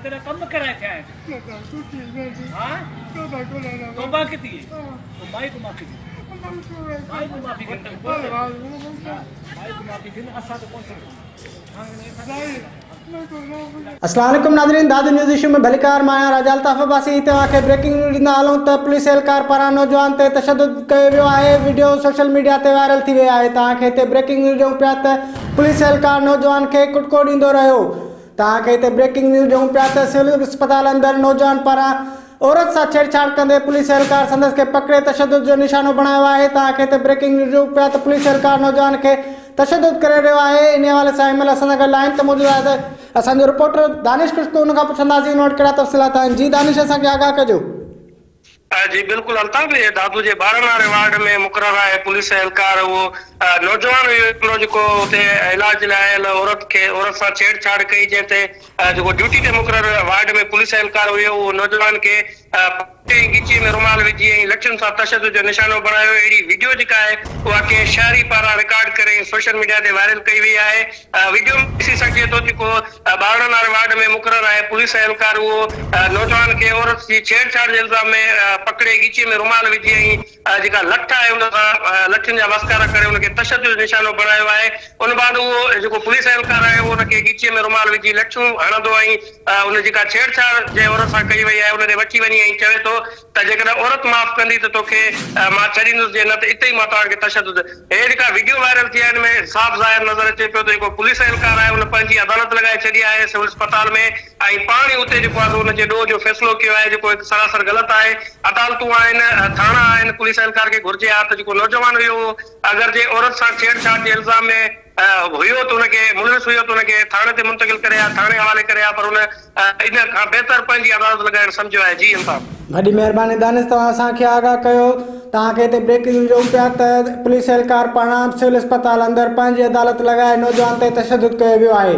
तेरा कम कराया क्या है? हाँ? तौबा की थी? तो भाई को माफी दी। भाई को माफी करते हैं। भाई को माफी दी ना असा तो कौन सा? अस्सलाम वालेकुम नाज़रीन, दादू न्यूज़ इशू में भलीकार माया राजा अल्ताफ़ अब्बासी तव्हांखे ब्रेकिंग न्यूज़ ॾींदा हलूं त पुलिस एहलकार पारां नौजवान ते तशद्दुद कयो वियो आहे। वीडियो सोशल मीडिया ते वायरल थी वियो आहे। तव्हांखे हिते ब्रेकिंग न्यूज़ ॾियूं पिया त पुलिस एहलकार नौजवान खे कुटको ॾींदो रहियो। तव्हांखे हिते ब्रेकिंग न्यूज़ ॾियूं पिया त सिविल अस्पताल अंदरि नौजवान पारां औरत सां छेड़छाड़ कंदे पुलिस एहलकार संदसि खे पकड़े तशद्दुद जो निशानो बणायो आहे। तव्हांखे हिते ब्रेकिंग न्यूज़ ॾियूं पिया त पुलिस एहलकार नौजवान खे तशद्दुद करे रहियो आहे। इन हवाले सां महिल असां सां गॾु लाइन ते मौजूदु आहे त असांजो रिपोर्टर दानिश कुश्को उन खां पुछंदासीं नोट कहिड़ा तफ़सीलात आहिनि। जी दानिश, असांखे आगाह कजो। जी बिल्कुल अल्ताफ़, दादू जे 12 वार्ड में मुक़रर है पुलिस एहलकार वो नौजवान जो उते इलाज लाइ औरत सां छेड़छाड़ कई जैसे जो ड्यूटी ते मुक़रर वार्ड में पुलिस एहलकार हुयो वो नौजवान के गिची में रुमाल विझी लठियुनि सां तशद्दुद जो निशानो बणायो। अहिड़ी वीडियो जेका आहे उहा कंहिं शहरी पारां रिकॉर्ड करे सोशल मीडिया ते वायरल कई वई आहे। वीडियो में ॾिसी सघिजे थो जेको 12 वार्ड में मुक़रर आहे पुलिस एहलकार वो नौजवान के औरत जी छेड़छाड़ जे इल्ज़ाम में पकड़े गिची में रुमाल विझी जेका लठ आहे उन सां लठियुनि जा मस्कारा करे उनखे तशद्दुद जो निशानो बणायो आहे। उन बाद उहो जेको पुलिस एहलकार आहे उहो उनखे गिची में रुमाल विझी लठियूं हणंदो ऐं उन जेका छेड़छाड़ जे औरत सां कई वई आहे उन ते वठी वञी ऐं चवे थो त जेकॾहिं औरत माफ़ कंदी त तोखे मां छॾींदुसि, जे न त इते ई मां तव्हांखे तशद्दुद। हे जेका वीडियो वायरल थी आहे हिन में साफ़ ज़ाहिर नज़र अचे पियो त जेको पुलिस एहलकार आहे उन पंहिंजी अदालत लॻाए छॾी आहे सिविल अस्पताल में ऐं पाण ई उते जेको आहे उनजे ॾोह जो फ़ैसिलो कयो आहे जेको हिकु सरासर ग़लति आहे। अदालतूं आहिनि, थाणा आहिनि, पुलिस एहलकार खे घुर्जे आहे त जेको नौजवान हुयो अगरि जे औरत सां छेड़छाड़ जे इल्ज़ाम में हुयो त उनखे मुलविस हुयो त उनखे थाणे ते मुंतकिल करे थाणे हवाले करे पर उन इन खां बहितर पंहिंजी अदालत लॻाइण सम्झो आहे। जी अल्ताफ़, वॾी महिरबानी दानिश, तव्हां असांखे आगाह कयो। तव्हांखे हिते ब्रेकिंग न्यूज़ ॾियूं पिया त पुलिस एहलकार पारां सिविल अस्पताल अंदरि पंहिंजी अदालत लॻाए नौजवान ते तशद्दुद कयो वियो आहे।